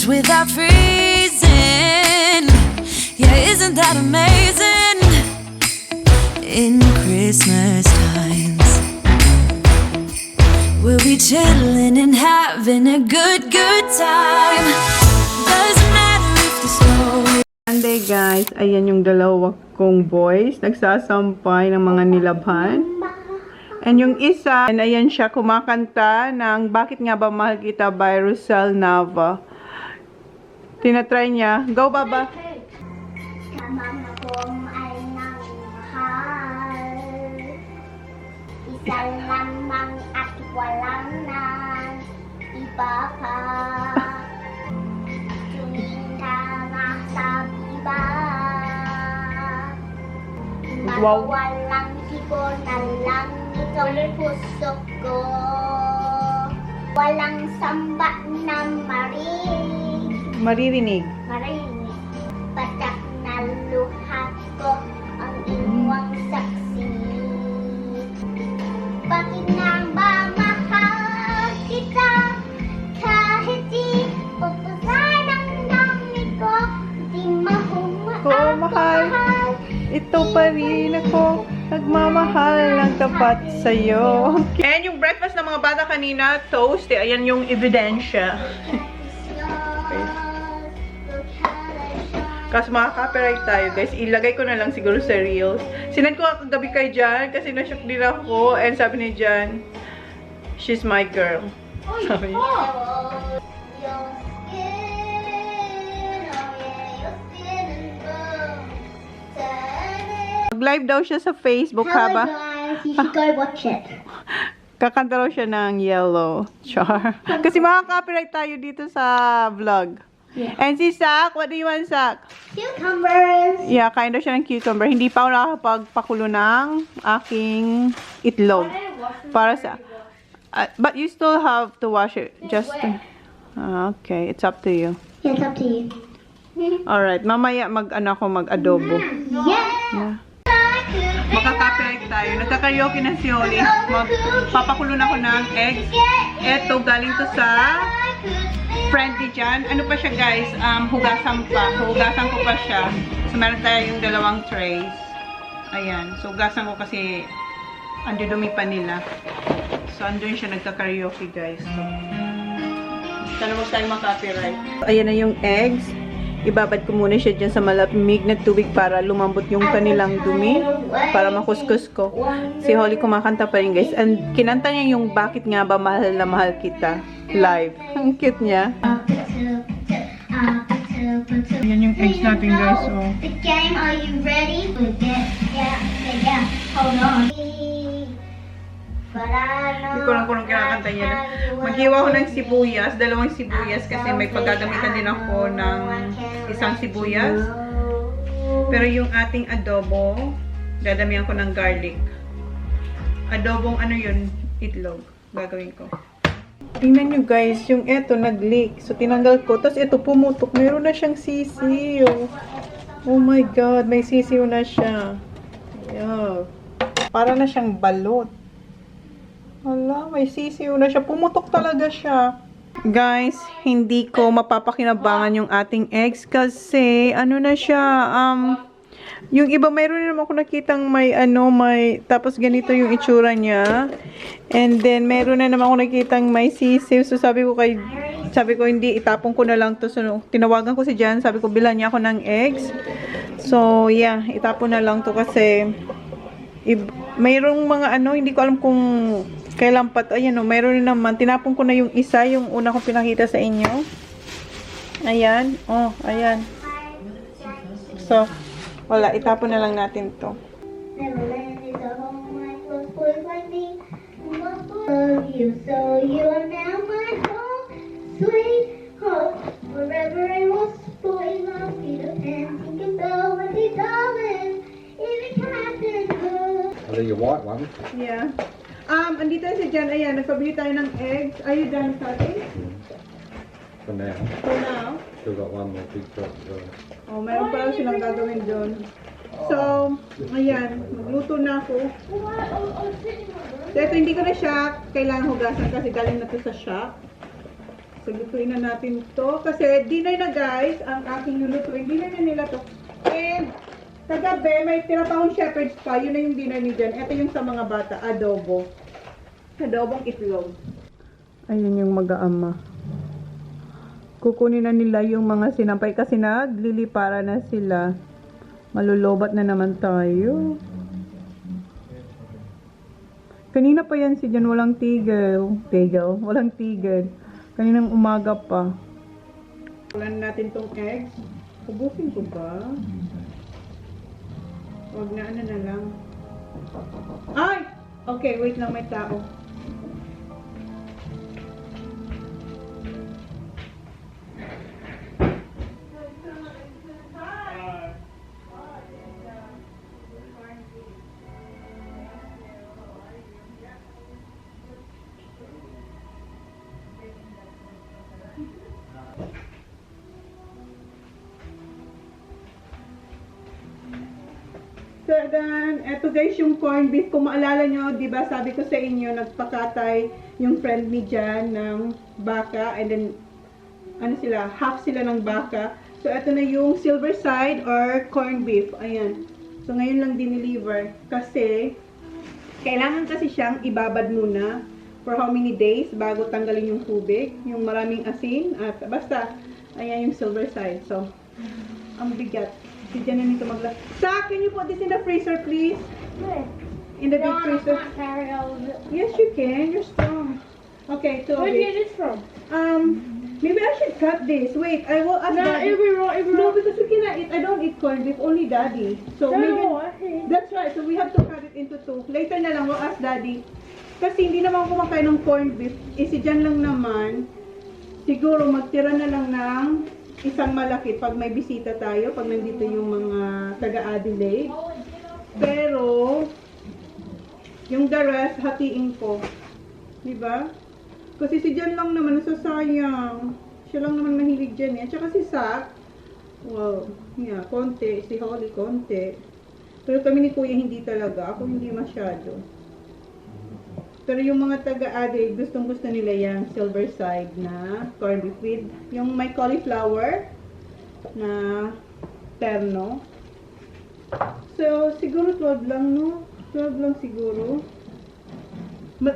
March without freezing. Yeah, isn't that amazing? In Christmas times, we'll be chilling and having a good time. Doesn't matter if the snow. Monday guys, ayan yung dalawa kong boys, nagsasampay ng mga nilabhan. And yung isa, ayan siya kumakanta ng Bakit Nga Ba Mahal Kita by Rosel Nava. Tinatry niya. Go, Baba! Mama kong ay nangmahal, isa lamang at walang nang iba pa. Tumingala sa iba, Wow. walang ibo na lang itong puso ko. Walang samba na Maririnig. marinig, patak na luha ko ang inyong saksi. Bakit nga ba mahal kita kahit di pupusan ang dami ko, di Oo, mahal. Ito pa rin ako, nagmamahal ng tapat sa'yo. And yung breakfast ng mga bata kanina, toast. Ayan yung ebidensya. Kasi makaka-copyright tayo, guys. Ilagay ko na lang siguro sa Reels. Sinend ko kagabi kay Jan kasi na-shock din ako. And sabi ni Jan, she's my girl. Sabi niya. Mag-live daw siya sa Facebook, haba. Guys, you should go watch it. Kakanta raw siya ng Yellow. Char. Kasi makaka-copyright tayo dito sa vlog. Yeah. And si Sak, what do you want, Sak? Cucumbers. Yeah, kain daw siya ng cucumber. Hindi pa ako nakakapagpakulo ng aking itlog. Para sa... but you still have to wash it. Just... okay, it's up to you. Yeah, it's up to you. Alright, mamaya mag-adobo. Yeah. Makaka-copyright tayo. Nagka-karaoke na si Oli. Magpapakulo na ako ng eggs. Eto, galing to sa friendly dyan. Ano pa siya, guys? Hugasan pa. Hugasan ko pa siya. So, meron tayo yung dalawang trays. Ayan. So, hugasan ko kasi andudumi pa nila. So, andun siya nagka-karaoke, guys. So, sana huwag tayo makapiright. Ayan na yung eggs. Ibabad ko muna siya dyan sa malamig na tubig para lumambot yung kanilang dumi. Para makuskus ko. Si Holly kumakanta pa rin, guys. And kinanta niya yung Bakit Nga Ba Mahal na Mahal Kita live. Ang cute niya. Yan yung eggs natin, guys. Oh. The game, are you ready? Yeah. Hold on. Hindi ko lang kung kinakanta niya. Maghiwa ko ng sibuyas, dalawang sibuyas kasi may paggagamitan din ako ng isang sibuyas. Pero yung ating adobo, dadamihan ko ng garlic. Adobong ano yun? Itlog. Gagawin ko. Tingnan nyo, guys, yung eto nag-leak. So tinanggal ko. Tapos ito pumutok. Meron na siyang sisiw. Oh my God, may sisiw na siya. Yeah. Para na siyang balot. Hala, may sisiw na siya. Pumutok talaga siya. Guys, hindi ko mapapakinabangan yung ating eggs kasi ano na siya, yung iba mayroon naman ako nakitang may tapos ganito yung itsura niya. And then meron na naman ako nakitang may sisiw. So sabi ko hindi, itapon ko na lang to. So tinawagan ko si Jan, sabi ko bilan niya ako ng eggs. So yeah, itapon na lang to kasi mayroong mga hindi ko alam kung kailan pa. Ayan o, mayroon naman. Tinapon ko na yung isa, yung una kong pinakita sa inyo. Ayan. Oh, ayan. So, wala. Itapon na lang natin to. Are you white one? Yeah. Andito na si Jan. Ayan, nagpabili tayo ng eggs. Are you done cutting? For now. For now? Still got one more big pot to go. Oh, meron pa lang silang gagawin doon. So, ayan. Magluto na ako. So, ito hindi ko na siya kailangan hugasan kasi galing na to sa shop. So, lutuin na natin to. Kasi dinner na guys, ang aking lulutuin. Dinner na nila to. And, kagabi, may tira pa akong shepherd's pie. Yun na yung dinner ni Jen. Ito yung sa mga bata, adobo. Adobong itlog. Ayun yung mag-aama. Kukunin na nila yung mga sinampay kasi naglilipara na sila. Malulobat na naman tayo. Kanina pa yan si Jan, walang tigil. Walang tigil. Kaninang umaga pa. Ulan natin tong eggs. Ubusin ko ba? Huwag na, ano na lang. Ay! Okay, wait lang, may tao. So then, eto guys yung corned beef. Kung maalala nyo, di ba sabi ko sa inyo, nagpakatay yung friend ni Jan ng baka. And then, ano sila, half sila ng baka. So, eto na yung silver side or corned beef. Ayan. So, ngayon lang dineliver. Kasi, kailangan kasi siyang ibabad muna for how many days bago tanggalin yung tubig. Yung maraming asin. At basta, ayan yung silver side. So, ang bigat. Si Jan na nito magla. Sa, can you put this in the freezer, please? In the deep freezer. carry all of it. Yes, you can. You're strong. Okay, so Where do you get this from? maybe I should cut this. Wait, I will ask No, Daddy. it'll be raw, it'll be No, raw. because we cannot eat. I don't eat corned beef. Only Daddy. So maybe. That's right. So we have to cut it into two. Later na lang, we'll ask Daddy. Kasi hindi naman kumakain ng corned beef. Si Jan lang naman. Siguro magtira na lang ng isang malaki pag may bisita tayo, pag nandito yung mga taga-Adelaide. Pero, yung the rest, hatiin ko. Diba? Kasi si Jan lang naman, nasasayang. Siya lang naman mahilig dyan eh. At saka si Sak, wow, yeah, konti. Si Holly, konti. Pero kami ni Kuya hindi talaga. Ako hindi masyado. Pero yung mga taga-Adelaide, gustong-gusto nila yung silver side na corned beef with yung may cauliflower na terno. So, siguro 12 lang, no? 12 lang siguro.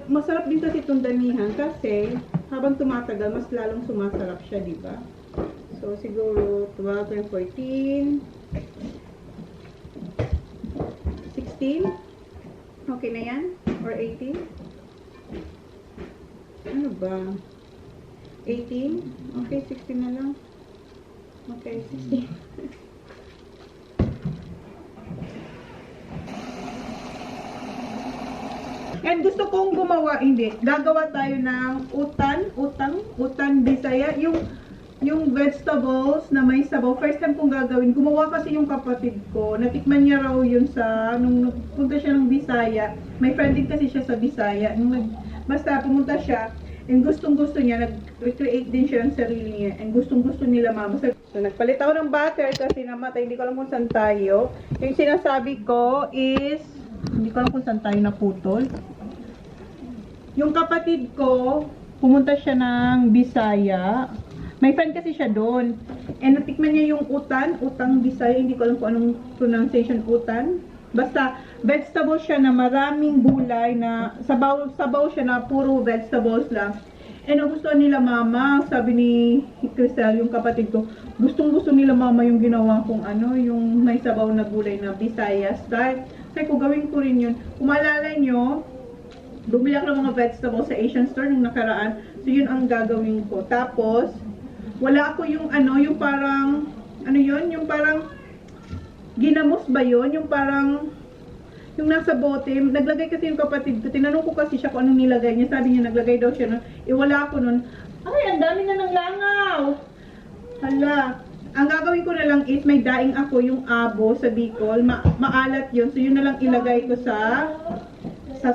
Masarap din kasi itong damihan kasi habang tumatagal, mas lalong sumasarap siya, di ba? So, siguro 12 and 14. 16. Okay na yan? Or 18? Ano ba? 18? Okay, 16 na lang. Okay, 16. And gusto kong gumawa, hindi. Gagawa tayo ng utan Bisaya. Yung vegetables na may sabaw. First time kong gagawin. Gumawa kasi yung kapatid ko. Natikman niya raw yun sa, nung punta siya ng Bisaya. May friend din kasi siya sa Bisaya. Basta pumunta siya. And gustong-gusto niya, nag-recreate din siya ng sarili niya. And gustong-gusto nila mama. So, nagpalit ako ng butter kasi namatay. Hindi ko alam kung saan tayo. Yung sinasabi ko is, hindi ko alam kung saan tayo naputol. Yung kapatid ko, pumunta siya ng Bisaya. May friend kasi siya doon. And natikman niya yung utang Bisaya. Hindi ko alam kung anong pronunciation, utan. Basta, vegetable siya na maraming gulay na sabaw siya na puro vegetables lang. And nagustuhan nila mama, sabi ni Cristel, yung kapatid ko, gustong-gusto nila mama yung ginawa kong yung may sabaw na gulay na Bisaya style. Kaya ko gawin ko rin yun. Kung maalala nyo, bumili ako ng mga vegetables sa Asian store nung nakaraan. So yun ang gagawin ko. Tapos, wala ako yung yung parang, yung parang, ginamos ba yun? Yung parang, yung nasa bote, naglagay kasi yung kapatid ko, tinanong ko kasi siya kung anong nilagay niya, sabi niya naglagay daw siya nun, wala ako nun, ay, ang dami na ng langaw! Hala, ang gagawin ko na lang is, may daing ako, yung abo sa Bicol, maalat yun, so yun na lang ilagay ko sa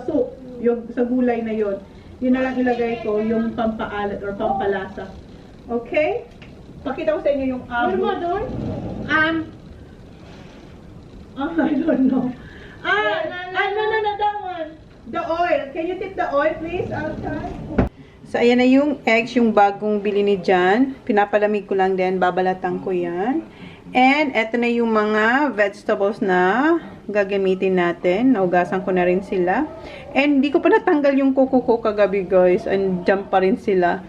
soup, yung, sa gulay na yun, yun na lang ilagay ko, yung pampaalat or pampalasa. Okay? Pakita ko sa inyo yung abo. What about doon? I don't know. No, that one. The oil. Can you take the oil, please, outside? So, ayan na yung eggs, yung bagong bili ni Jan. Pinapalamig ko lang din, babalatan ko yan. And, eto na yung mga vegetables na gagamitin natin. Naugasan ko na rin sila. And, hindi ko pa natanggal yung kuko ko kagabi, guys. Andiyan pa rin sila.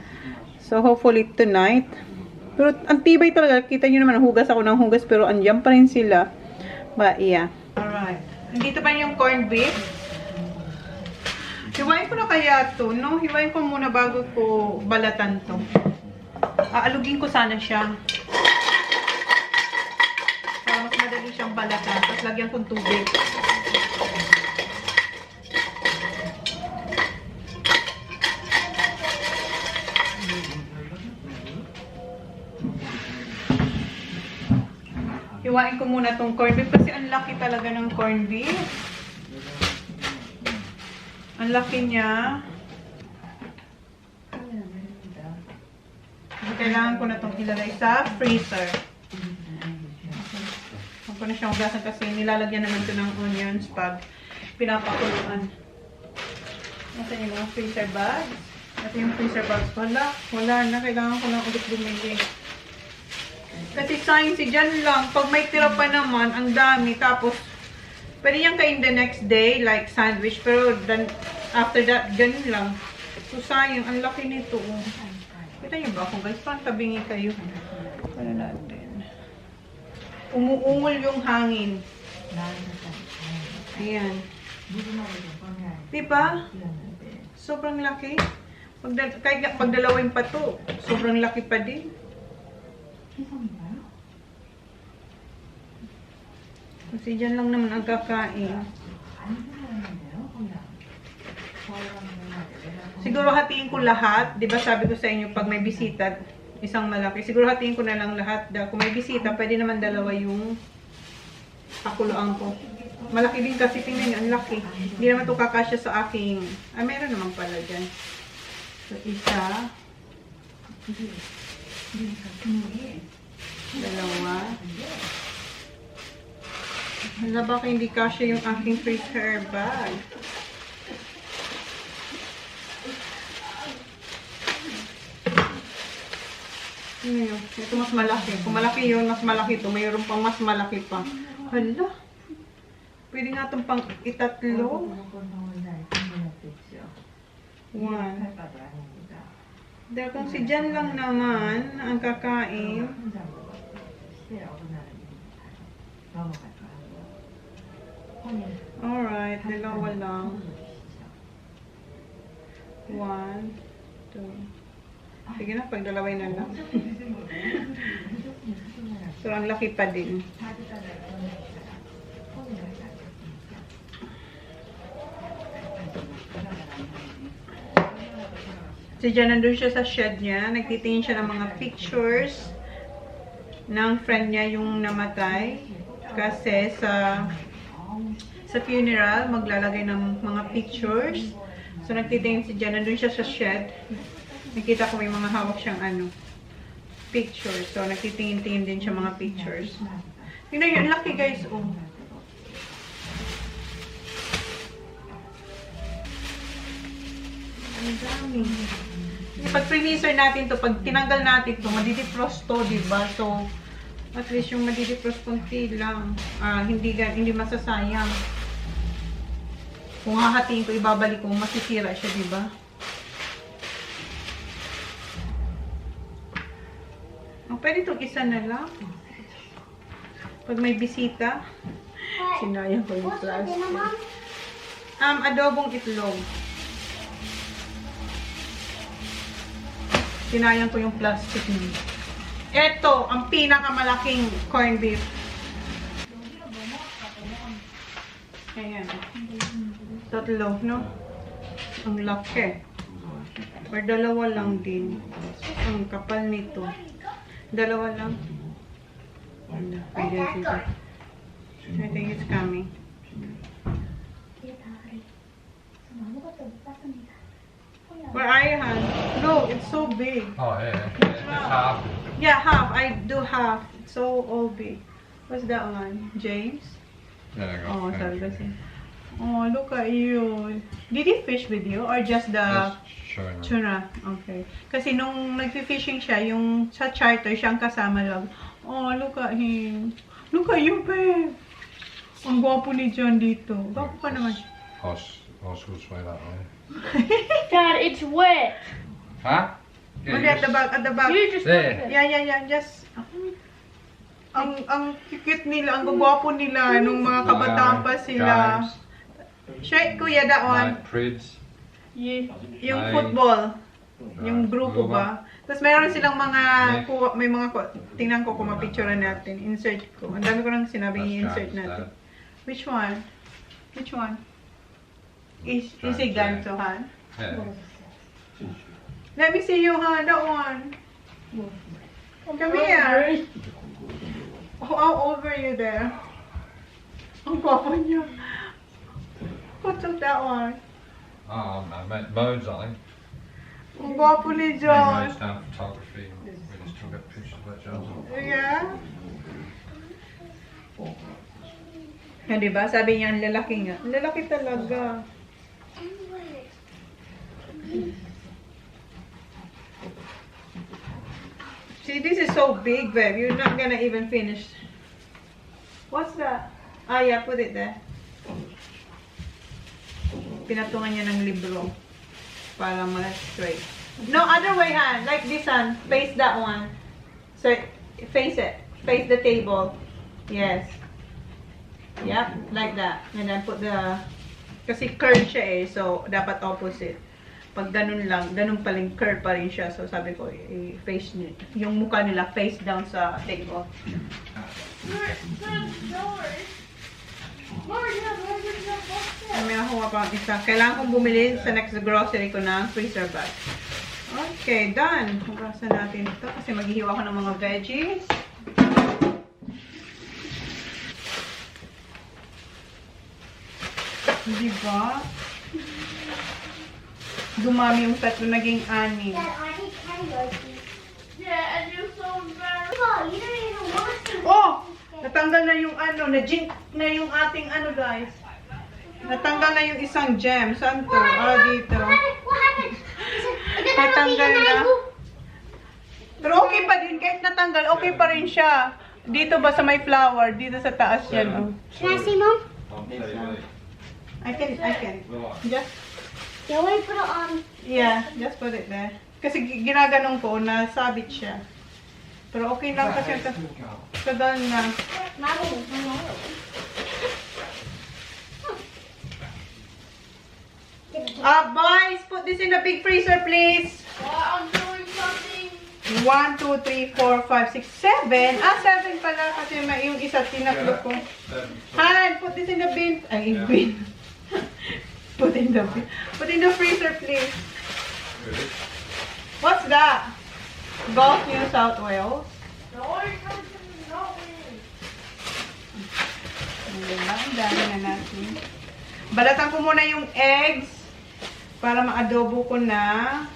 So, hopefully tonight. Pero, ang tibay talaga. Kita nyo naman, hugas ako ng hugas, pero andiyan pa rin sila. But, yeah. Alright. Nandito pa yung corned beef. Hiwain ko na kaya to, no? Hiwain ko muna bago ko balatan to. Aalugin ko sana siya. Para mas madali siyang balatan. Tapos lagyan kong tubig. Hiwain ko muna tong corned beef kasi ang laki talaga ng corned beef. Ang laki niya. So, kailangan ko na itong ilalagay sa freezer. Huwag ko na siyang hugasan kasi nilalagyan naman ito ng onions pag pinapakuluan. Ito yung mga freezer bags. Ito yung freezer bags. Wala na. Kailangan ko na ulit bumili. Kasi sayang si Jan lang. Pag may tira pa naman, ang dami. Tapos, pwede yung kain the next day, like sandwich. Pero then, after that, ganun lang. So, sayang. Ang laki nito. Oh. Kita niyo ba kung guys? Parang tabingi kayo. Ano natin? Umuungol yung hangin. Ayan. Diba? Sobrang laki. Kahit pag dalawin pa to, sobrang laki pa din. Kasi dyan lang naman ang kakain. Siguro hatiin ko lahat. Diba sabi ko sa inyo, pag may bisita, isang malaki. Siguro hatiin ko na lang lahat. Kung may bisita, pwede naman dalawa yung pakuluan ko. Malaki din kasi, tingnan nyo, ang laki. Hindi naman ito kakasya sa aking... meron naman pala dyan. So, isa. Dalawa. Hala, baka hindi kasya yung aking freezer bag. Ano yun? Ito mas malaki. Kung malaki yun, mas malaki ito. Mayroon pang mas malaki pa. Hala. Pwede nga itong pang itatlo. 1. Dahil kung si Jan lang naman ang kakain. Alright, dalawa lang. 1, 2. Sige na, pagdalaway na lang. So, ang laki pa din. So, dyan nandun siya sa shed niya. Nagtitingin siya ng mga pictures ng friend niya yung namatay. Kasi sa funeral, maglalagay ng mga pictures. So, nagtitingin si Jan. Nandun siya sa shed. Nakita ko may mga hawak siyang pictures. So, nagtitingin-tingin din siya mga pictures. Tingnan yun, laki guys, oh. Ang dami. Pag freezer natin to, pag tinanggal natin to, madidefrost to, diba? So, at least yung madidefrost konti lang. Hindi masasayang. Kung hahatiin ko, ibabalik ko, masisira siya, diba? Pwede itong isa na lang. Pag may bisita, sinayang ko yung plastic. Adobong itlog. Sinayang ko yung plastic niya. Ito, ang pinakamalaking corned beef. Ayan. Tatlo, no? Ang laki. Or dalawa lang din. Ang kapal nito. Dalawa lang. Pwede dito. I think it's coming. Where are you, Han? No, it's so big. Oh, yeah. It's half. Yeah, half. I do half. It's so all big. What's that one? James? Yeah, I got Oh, it. sabi kasi. Oh, look at you. Did he fish with you or just the Showing them. tuna? Okay. Kasi nung nag-fishing siya, yung sa charter, siyang kasama lang. Oh, look at him. Look at you, babe. Ang gwapo ni John dito. Gwapo ka naman. I should sway that way. Dad, it's wet. Huh? Okay, at the back, at the back. You just There. Yeah. Just, ang cute nila, ang gwapo nila, nung mga kabataan pa sila. James, Shake, kuya, that one. Mate, Prids. Yeah. Yung Ay. football. Yung grupo Grupo. ba? Tapos meron silang mga, Yeah. may mga, tingnan ko kung mapicturean natin. Insert ko. Ang dami ko nang sinabing i-insert James, natin. Dad. Which one? Which one? Is James, it yeah. ganito, Han? Yeah. Let me see you, Han. That one. Come here. Oh, how old were you there? Ang gwapo niya. Who took that one? Oh, no, mate, Modes, I think. Ang gwapo ni Modes John. down photography. We just took a picture of that, John. Yeah? Yan, diba? Sabi niya, ang lalaki nga. Ang lalaki talaga. See, this is so big, babe. You're not gonna even finish. What's that? Ah, yeah, put it there. Pinatungan niya ng libro. Para ma-straight. No, other way, Han. Like this, Han. Face that one. So, face it. Face the table. Yes. Yep, like that. And then put the... Kasi curve siya eh. So, dapat opposite. Pag ganun lang, ganun pa rin, curve pa rin siya. So, sabi ko, i-face niya. Yung mukha nila, face down sa table. May nakuha pa ang isa. Kailangan kong bumili sa next grocery ko ng freezer bag. Okay, done. Hugasan natin ito kasi maghihiwa ko ng mga veggies. Diba? Dumami yung tatlo, naging anim. Dad, I need karaoke. Yeah, and you're so embarrassed. Oh, you don't even want to. Oh! Natanggal na yung ano, na-jink na yung ating ano guys. Natanggal na yung isang gem. Saan to? Ah, dito. What happened? Natanggal na. Pero okay pa din, kahit natanggal, okay pa rin siya. Dito ba sa may flower? Dito sa taas yan. Oh. Can I see, Mom? On TV. I can. Just, Yeah, we put it on. yeah, just put it there. Kasi ginaganong ko, nasabit siya. Pero okay lang kasi tagal na. Mommy. Boys, put this in the big freezer, please. I'm doing something. 1, 2, 3, 4, 5, 6, 7. 7 pala kasi may yung isa tinaklo ko. Han, put this in the bin. Ay, Yeah. bin. Put in the bin. Put in the freezer, please. What's that? Golf New South Wales. No, you're coming to me. No, man. Diba? Ang dami na natin. Balatan ko muna yung eggs para ma-adobo ko na.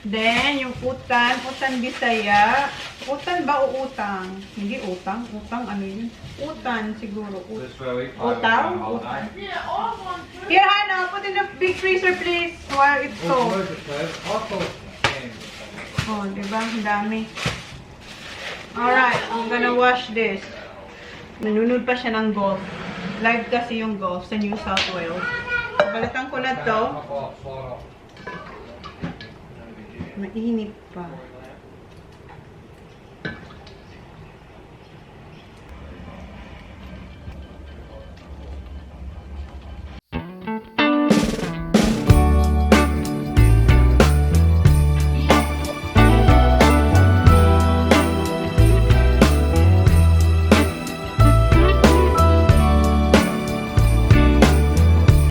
Then, yung utan bisaya. Utan ba o utang? Hindi utang. Utang, ano yun? Utan siguro. This where we Utang? all Utang. day. Yeah, all one. Here, Hannah, put in the big freezer, please. While it's cold. Oh, diba? Ang dami. Alright, I'm gonna wash this. Nanunod pa siya ng golf. Live kasi yung golf sa New South Wales. Balatan ko na to. Mainit pa.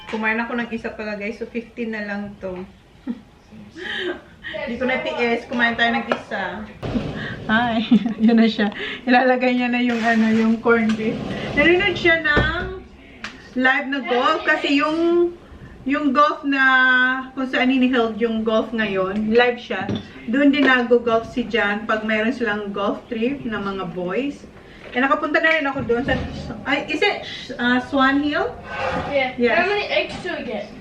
Kumain ako ng isa pala guys, so 15 na lang to. Hindi ko na tiis, kumain tayo ng isa. Ay, yun na siya. Ilalagay niya na yung ano, yung corned beef. Narinig siya ng live na golf kasi yung golf na kung saan ini-held yung golf ngayon, live siya. Doon din nag-golf si Jan pag mayroon silang golf trip ng mga boys. Eh, nakapunta na rin ako doon sa, is it Swan Hill? Yeah. Yes. How many eggs do we get?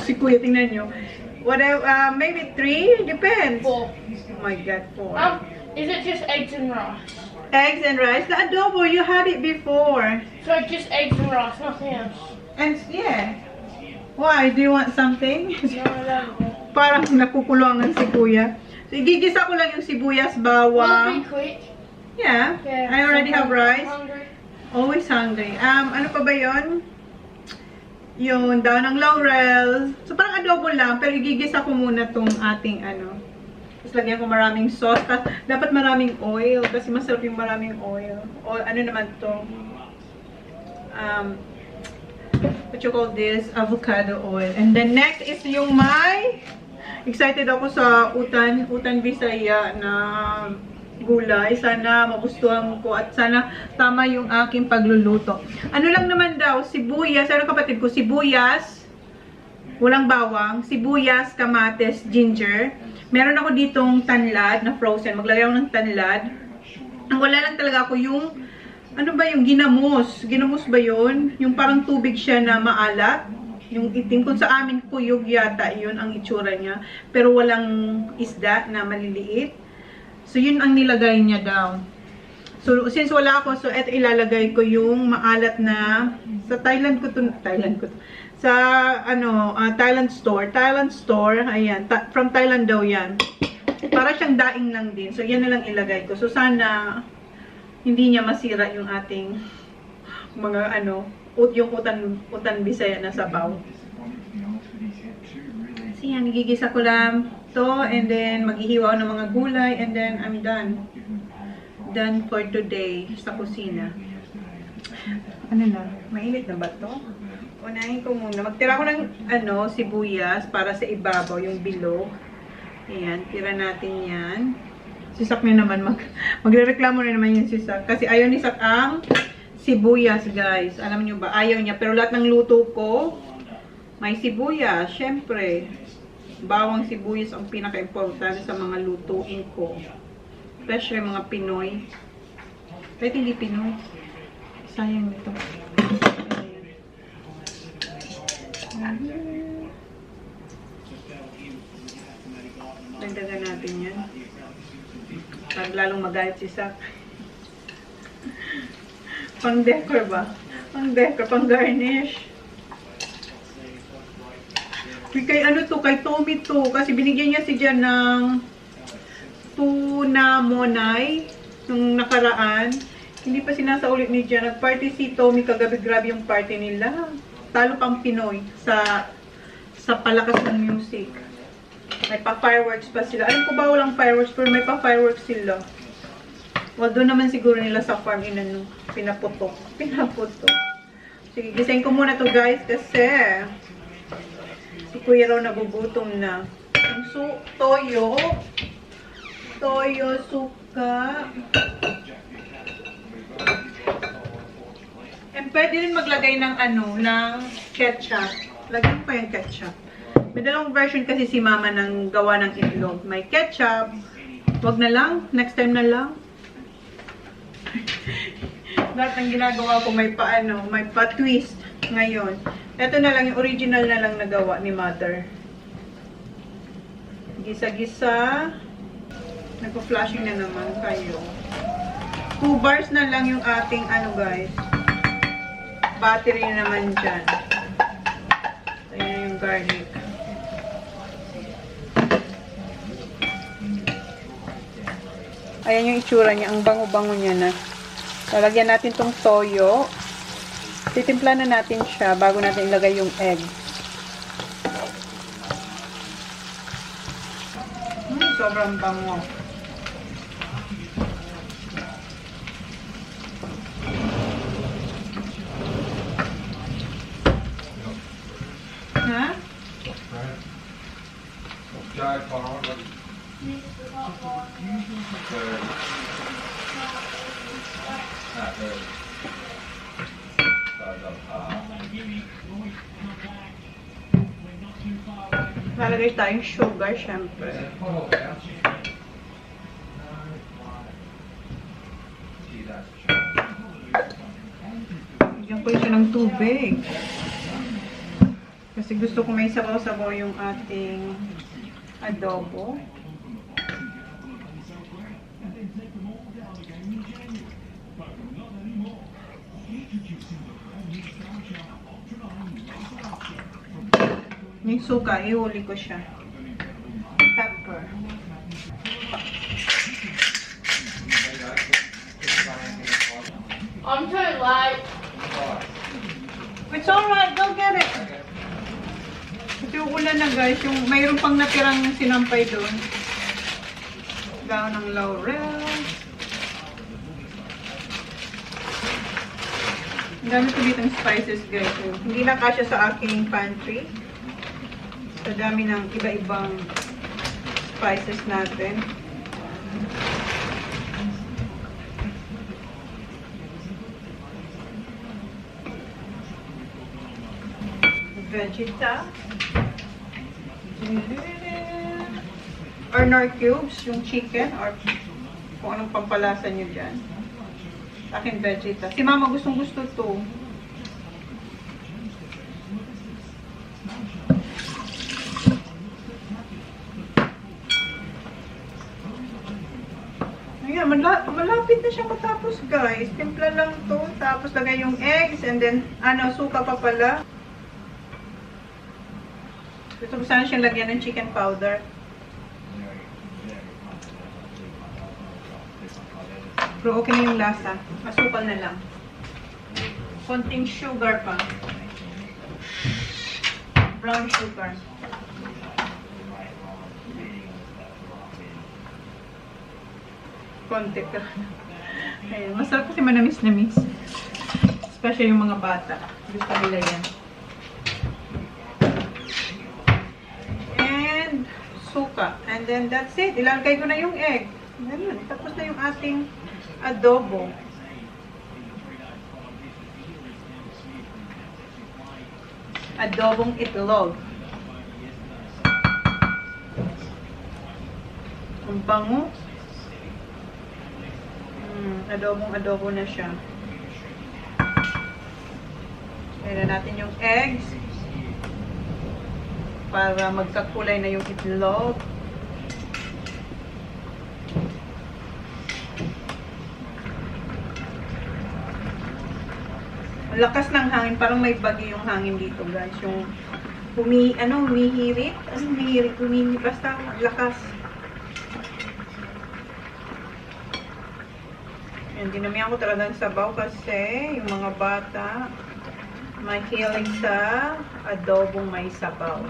Si Kuya, tingnan nyo. Whatever, maybe 3? Depends. 4. Oh my God, 4. Is it just eggs and rice? Eggs and rice. The adobo, you had it before. So just eggs and rice, nothing else. And yeah. Why? Do you want something? No, I don't. Parang nakukulangan si Kuya. So, igigisa ko lang yung sibuyas, Will it be bawang. quick? Yeah. Yeah. I already have rice. Hungry. Always hungry. Ano pa ba yon? Yung daw ng laurel. So, parang adobo lang. Pero igigisa ko muna tong ating ano. Tapos lagyan ko maraming sauce. Dapat maraming oil. Kasi masarap yung maraming oil. O, ano naman to? What you call this? Avocado oil. And then next is yung excited ako sa utan Bisaya na gulay. Sana magustuhan ko at sana tama yung aking pagluluto. Ano lang naman daw, sibuyas, ano kapatid ko, sibuyas, walang bawang, sibuyas, kamates, ginger. Meron ako ditong tanlad na frozen. Maglagay ako ng tanlad. Ang wala lang talaga ako yung, ano ba yung ginamos? Ginamos ba yun? Yung parang tubig siya na maalat. Yung itim, kung sa amin kuyog yata yun ang itsura niya. Pero walang isda na maliliit. So, yun ang nilagay niya daw. So, since wala ako, so eto ilalagay ko yung maalat na, sa Thailand ko to, sa, Thailand store, ayan, from Thailand daw yan. Para siyang daing lang din. So, yan na lang ilagay ko. So, sana, hindi niya masira yung ating, mga, yung utan Bisaya na sabaw. So, yan, gigisa ko lang to, and then maghihiwa ng mga gulay, and then I'm done. Done for today sa kusina. Ano na? Mainit na ba to? Unahin ko muna. Magtira ko ng sibuyas para sa ibabaw, yung bilog. Ayan, tira natin yan. Si Sak na naman, magrereklamo na naman yung si Sak. Kasi ayaw ni Sak ang sibuyas, guys. Alam nyo ba? Ayaw niya. Pero lahat ng luto ko, may sibuyas. Syempre, bawang sibuyas ang pinaka-importante sa mga lutuin ko. Especially mga Pinoy. Kahit hindi Pinoy. Sayang nito. Dagdagan natin yan. Para lalong magalit si Sak. Pang decor ba? Pang decor, pang garnish. Kay kay Tommy to. Kasi binigyan niya si Jan ng tuna monay nung nakaraan. Hindi pa sinasaulit ni Jan. Nag-party si Tommy kagabi. Grabe yung party nila. Talo pang Pinoy sa palakas ng music. May pa-fireworks pa sila. Alam ko ba walang fireworks, pero may pa-fireworks sila. Well, doon naman siguro nila sa farm pinaputok. Sige, gisayin ko muna to guys kasi si Kuya raw nagugutom na. Yung toyo, suka. And pwede rin maglagay ng ng ketchup. Lagyan pa yung ketchup. May dalawang version kasi si Mama ng gawa ng itlog. May ketchup. Wag na lang. Next time na lang. Lahat ng ginagawa ko may pa-twist ngayon. Ito na lang, yung original na lang nagawa ni Mother. Gisa-gisa. Nagpa-flashing na naman kayo. 2 bars na lang yung ating guys. Battery na naman dyan. Ayan yung garlic. Ayan yung itsura niya. Ang bango-bango niya na. Lalagyan natin tong toyo. Titimpla na natin siya bago natin ilagay yung egg. Sobrang bango. Ha? Jai Farm. Lalagay tayong sugar, syempre. See, that's ko siya ng tubig. Kasi gusto ko may sabaw-sabaw yung ating adobo. Yung suka, ihuli ko siya. Pepper. I'm too late. It's alright, go get it. Kasi yung ulan na guys, yung mayroon pang natirang sinampay doon. Daon ng laurel. Ang dami ko dito ng spices guys. Hindi na kasya sa aking pantry. Sa dami ng iba-ibang spices natin. Vegeta. Or nor cubes, yung chicken, or kung anong pampalasa nyo dyan. Sa akin, Vegeta. Si Mama gustong gusto to. Ayan, malapit na siya matapos guys. Timpla lang to. Tapos lagay yung eggs and then, suka pa pala. Gusto ko sana siyang lagyan ng chicken powder. Pero okay na yung lasa. Masukal na lang. Konting sugar pa. Brown sugar. Konti ka. Ayun, masarap kasi manamis-namis. Especially yung mga bata. Gusto nila yan. Suka. And then that's it. Ilalagay ko na yung egg. Ganun. Tapos na yung ating adobo. Adobong itlog. Ang bango. Adobong adobo na siya. Kaya natin yung eggs. Para magkakulay na yung itlog. Lakas ng hangin, parang may bagyo yung hangin dito, guys. Yung humihirit, basta lakas. Yan, dinamihan ko talagang sabaw kasi yung mga bata mahilig sa adobong may sabaw.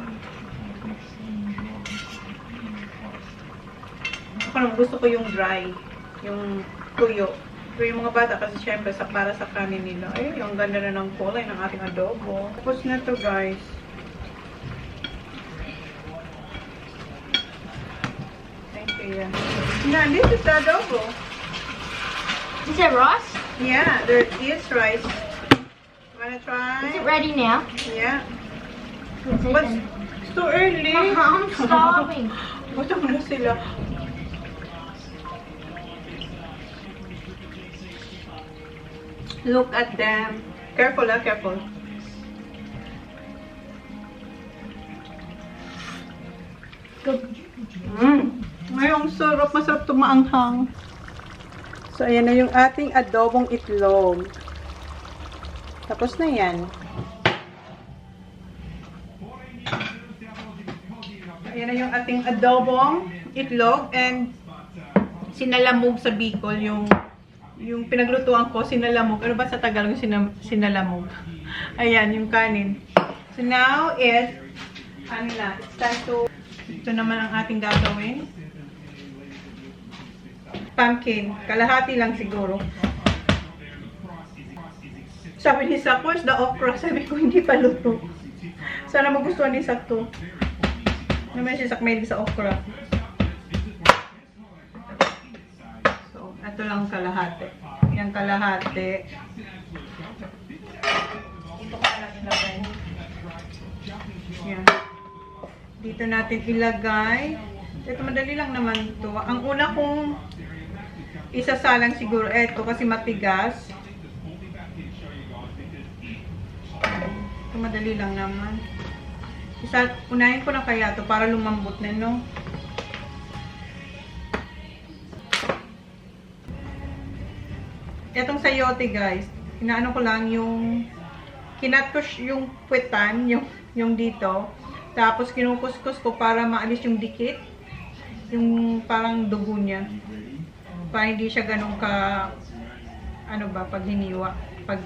Ako naman gusto ko yung dry, yung tuyo. Pero yung mga bata kasi syempre para sa kanin nila. Ay, ang ganda na ng kulay ng ating adobo. Tapos na to guys. Thank you. Now, this is the adobo. Is it rice? Yeah, there is rice. Wanna try? Is it ready now? Yeah. Is it But then? it's too early. I'm starving. Gutom na sila. Look at them. Careful, careful. Good. Ngayong sarap, masarap tumaanghang. So, ayan na yung ating adobong itlog. Tapos na yan. Ayan na yung ating adobong itlog and sinalamog sa Bicol yung pinaglutuan ko, sinalamog. Ano ba sa Tagalog yung sinalamog? Ayan, yung kanin. So now it's time to ito naman ang ating gagawin. Pumpkin. Kalahati lang siguro. Sabi ni Sak, where's the okra? Sabi ko, hindi pa luto. Sana magustuhan ni Sak to. Naman si Sak may sa okra. So, ito lang kalahati. Yung kalahati. Dito ka lang ilagay. Yan. Dito natin ilagay. Ito, madali lang naman to. Ang una kong isasalang siguro ito kasi matigas. madali lang naman. Unahin ko na kaya to para lumambot na, no? Etong sayote, guys. Inaano ko lang yung kinat ko yung puwetan, yung dito. Tapos kinukuskus ko para maalis yung dikit. Yung parang dugo niya. Para hindi siya ganun ka ano ba, pag hiniwa, pag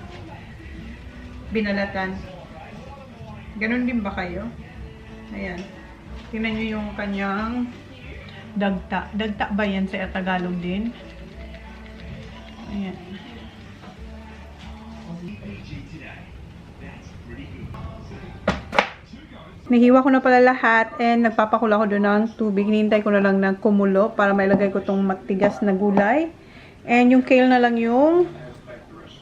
binalatan. Ganun din ba kayo? Ayan. Tingnan nyo yung kanyang dagta. Dagta ba yan sa Tagalog din? Ayan. Nahiwa ko na pala lahat and nagpapakula ko doon ng tubig. Hinihintay ko na lang ng kumulo para mailagay ko tong matigas na gulay. And yung kale na lang yung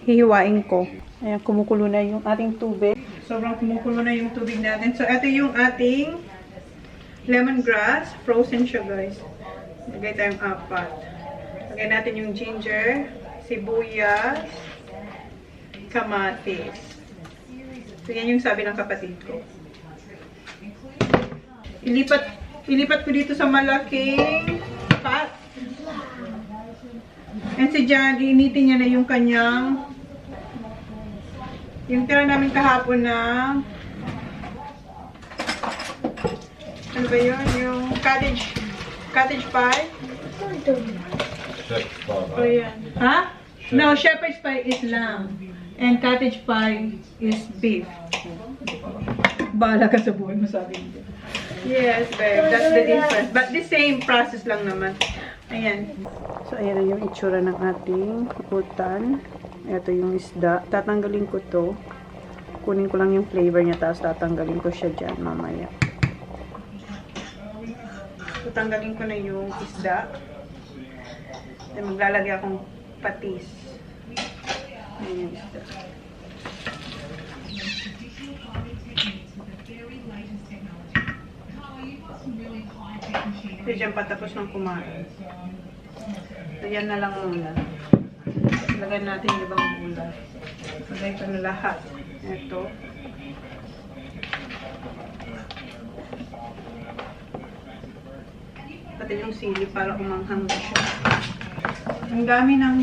hihiwain ko. Ayan, kumukulo na yung ating tubig. Sobrang kumukulo na yung tubig natin. So, ito yung ating lemongrass. Frozen siya, guys. Lagay tayong 4. Lagay natin yung ginger, sibuyas, kamatis. So, yan yung sabi ng kapatid ko. Ilipat ko dito sa malaking pot. And si Jan, iinitin niya na yung kanyang yung tira namin kahapon na ano ba yun? Yung cottage pie. Oh, yan. Ha? No, shepherd's pie is lamb. And cottage pie is beef. Bahala ka sa buhay mo, sabi niya. Yes, babe. That's the difference. But the same process lang naman. Ayan. So, ayan na yung itsura ng ating utan. Ito yung isda. Tatanggalin ko to. Kunin ko lang yung flavor niya, tapos tatanggalin ko siya dyan mamaya. So, tanggalin ko na yung isda. Then, maglalagay akong patis. Ayan yung isda. So, dyan patapos ng kumain. So, yan na lang muna. Lagyan natin yung ibang gulay. Lagay ko na lahat. Ito. Pati yung sili para umanghang siya. Ang dami ng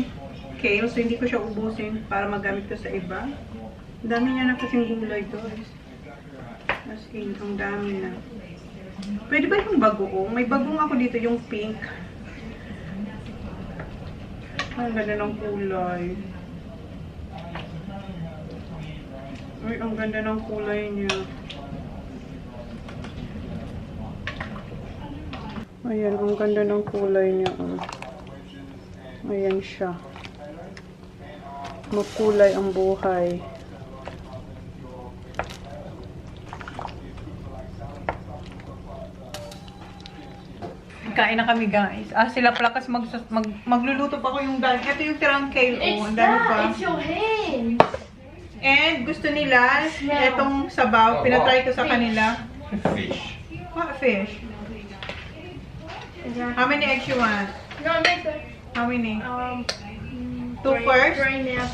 kale, so hindi ko siya ubusin para magamit ko sa iba. Ang dami niya na kasing gulay, guys. As in, ang dami na. Pwede ba yung bagoong? May bagoong ako dito, yung pink. Ang ganda ng kulay. Ay, ang ganda ng kulay niya. Ayan, ang ganda ng kulay niya. Oh. Ayan siya. Makulay ang buhay. Kain na kami, guys. Sila plakas magluluto pa ko yung dahil. Ito yung tirang kale. Oh, ang dami pa. It's your hands. And gusto nila itong sabaw. Pinatry ko sa kanila. Fish. What fish? How many eggs you want? No, make it. How many? 2 Right- first? Right now.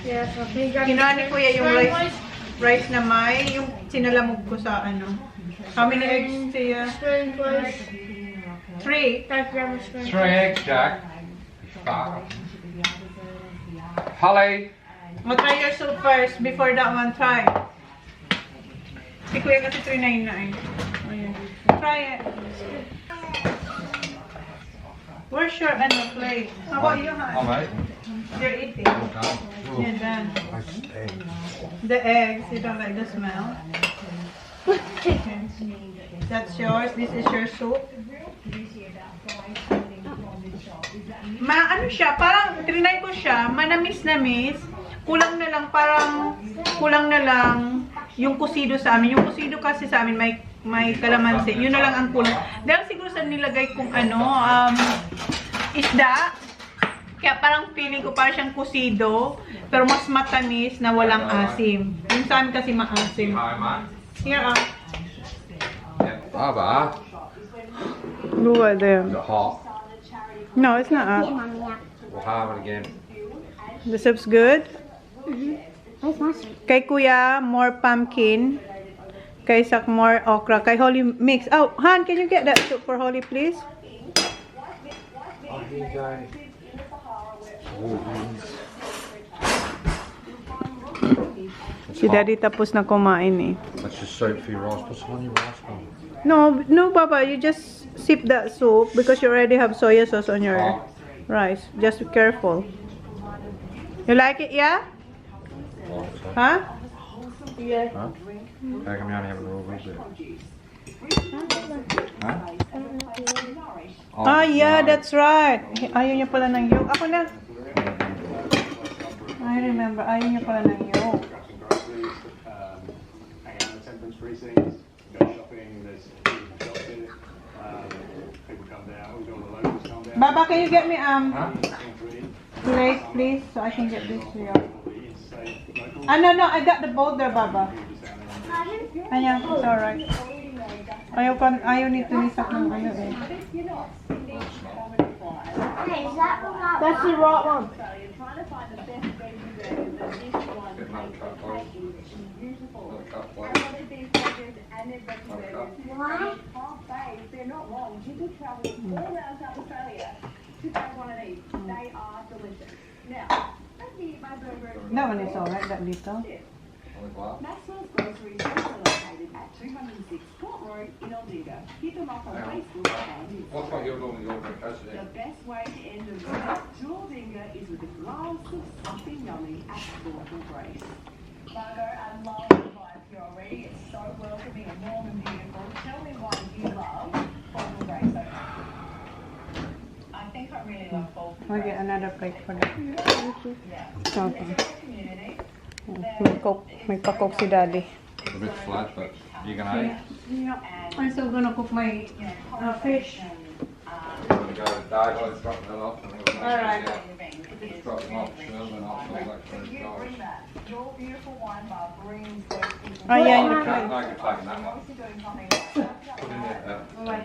Yes, I think I Kinuha ni Kuya yung Scrambled rice na may, yung sinalamog ko sa ano. How many eggs, Tia? spoon, please. 3. Thank you very much, spoon. 3 eggs, Jack. 5. Holly. Try your soup first before that one. Try. Si Kuya kasi 3.99. Ayan. Try it. Where's your plate? How about you, Oh, hon? mate. You're eating. Okay. You're done. The eggs, you don't like the smell? Okay. That's yours. This is your soup. Ano siya, parang trinay ko siya, manamis-namis. Kulang na lang yung kusido sa amin. Yung kusido kasi sa amin may kalamansi. Yun na lang ang kulang. Dahil siguro sa nilagay kong isda. Kaya parang feeling ko parang siyang kusido, pero mas matamis na walang asim. Yung sa amin kasi maasim. Hi, mate. Here, Baba. Look at Is them. it hot? No, it's not. We'll have it again. The soup's good? Where's my soup? Kay Kuya, more pumpkin. Kay Sak, more okra. Kay Holly, mix. Oh, Han, can you get that soup for Holly, please? Oh, here you go. Oh, Si Daddy tapos na kumain eh. that's just soup for your rice. Put some on your rice bowl. No, Papa, you just sip that soup because you already have soya sauce on your rice. Just be careful. You like it, yeah? Oh, so. Huh? Yeah. Huh? How come you only having a little bit? Huh? Ah, yeah, no. that's right. Ayaw niya pala ng yolk. Ako na. I remember, ayaw niya pala ng yolk. Hanging out in temperance precincts, go shopping, there's shops here. People come down, we've got all the locals come down. Baba, can you get me Huh? plate, please, so I can get this to you? Say, local, Ah, no, I got the bowl there, Baba. Ayan, it's alright. Ayaw nito ni Sak ng ano eh. Hey, is that one not That's the right one. Get another truck, boys. Another truck, boys. why? That one is alright, that little. Only glass. Maxwell's Groceries also located at 206 Court Road in Aldinga. Hit them up on Facebook and What's what you're doing? You're doing president. the best way to end a visit to Aldinga is with a glass of something yummy at Thoughtful Grace. Margot, I love the vibe here already. It's so welcoming and warm and beautiful. Tell me why you love Thoughtful Grace so much. I think I really love Thoughtful I'll Grace. get another plate for that. Yeah. Okay. It's a community. May pa-coke si Daddy. It's a bit flat, but you can eat. I'm still gonna cook my fish. You're going to go to Dave, let's drop that off. And we'll Alright. Just drop them off, Shirley, and I'll fill that for You $1. bring that. Your beautiful wine bar brings those people. Oh, yeah, No, you you're can. taking that one. Obviously doing something like that. Put in there. Well,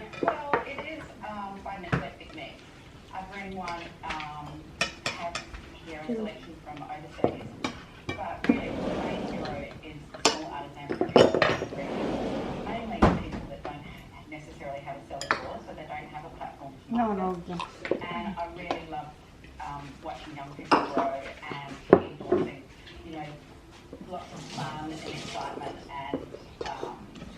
it is by necessity me. I bring one, have here a selection from overseas. But really, the main hero is the small artisan producers. Mainly people that don't necessarily have a cellar door, so they don't have a platform to No, market. no. And I really love watching young people grow and endorsing, lots of fun and excitement and,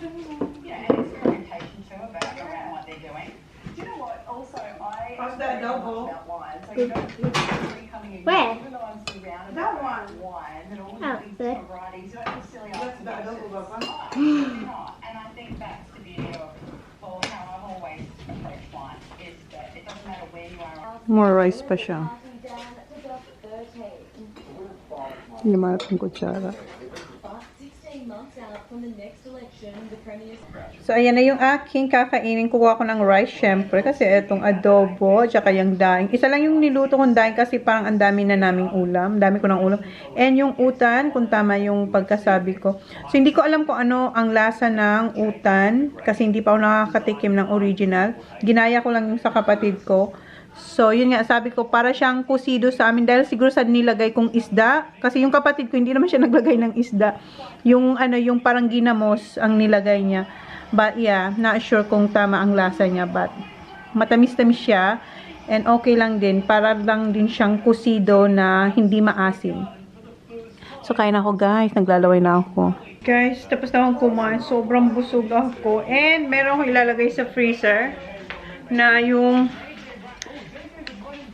and experimentation too around what they're doing. Do you know what? Also, I How's that double? about wine, so you don't necessarily coming in. Where? Even though I'm surrounded That by one. wine and all Oh, these there. varieties, you don't necessarily ask That's the about double, it. Papa. It's not. And I think that's the beauty of how I've always approached wine is that it doesn't matter where you are. More rice pa siya. Lima akong kutsara. So, ayan na yung aking kakainin. Kukuha ko ng rice, syempre. Kasi itong adobo, tsaka yung daing. Isa lang yung niluto kong daing kasi parang ang dami na naming ulam. Dami ko ng ulam. And yung utan, kung tama yung pagkasabi ko. So, hindi ko alam kung ano ang lasa ng utan. Kasi hindi pa ako nakakatikim ng original. Ginaya ko lang yung sa kapatid ko. So, yun nga, sabi ko, para siyang kusido sa amin dahil siguro sa nilagay kong isda. Kasi yung kapatid ko, hindi naman siya naglagay ng isda. Yung parang ginamos ang nilagay niya. But yeah, not sure kung tama ang lasa niya. But matamis-tamis siya. And okay lang din. Para lang din siyang kusido na hindi maasim. So, kain ako guys. Naglalaway na ako. Guys, tapos na akong kumain. Sobrang busog ako. And meron akong ilalagay sa freezer na yung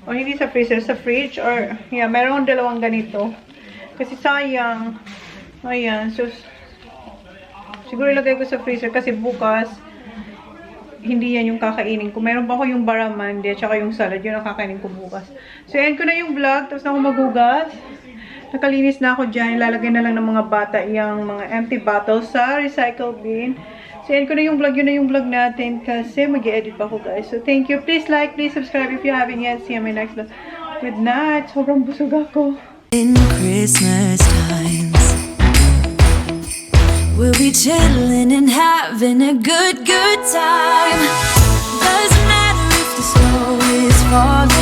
hindi sa freezer, sa fridge or yeah, meron akong dalawang ganito kasi sayang. Ayan, so siguro ilagay ko sa freezer kasi bukas hindi yan yung kakainin ko. Meron pa ako yung barramundi at saka yung salad, yun ang kakainin ko bukas. So end ko na yung vlog, tapos na ako magugas. Nakalinis na ako dyan, ilalagay na lang ng mga bata yung mga empty bottles sa recycle bin. So, yan ko na yung vlog. Yun na yung vlog natin kasi mag-i-edit pa ako, guys. So, thank you. Please like, please subscribe if you haven't yet. See you in my next vlog. Good night. Sobrang busog ako. In Christmas times, we'll be chilling and having a good time. Doesn't matter if the snow is falling.